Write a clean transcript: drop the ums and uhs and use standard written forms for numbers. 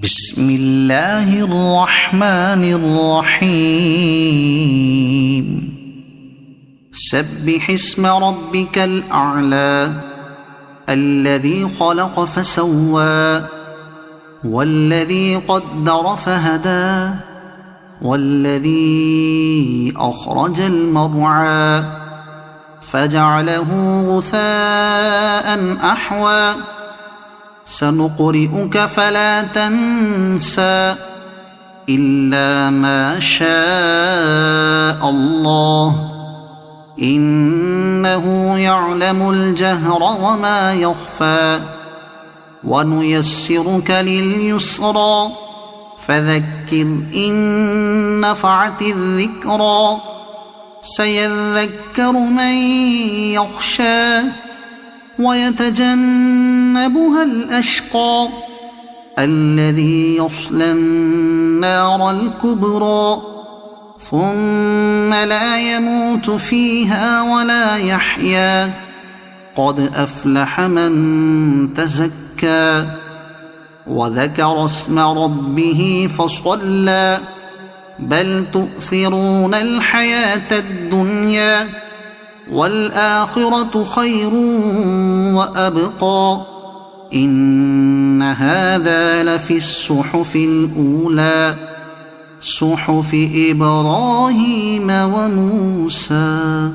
بسم الله الرحمن الرحيم سبح اسم ربك الأعلى الذي خلق فسوى والذي قدر فهدى والذي أخرج المرعى فجعله غثاء أحوى سنقرئك فلا تنسى إلا ما شاء الله إنه يعلم الجهر وما يخفى ونيسرك لليسرى فذكر إن نفعت الذكرى سيذكر من يخشى ويتجنبها الأشقى الذي يصلى النار الكبرى ثم لا يموت فيها ولا يحيا قد أفلح من تزكى وذكر اسم ربه فصلى بل تؤثرون الحياة الدنيا والآخرة خير وأبقى إن هذا لفي الصحف الأولى صحف إبراهيم وموسى.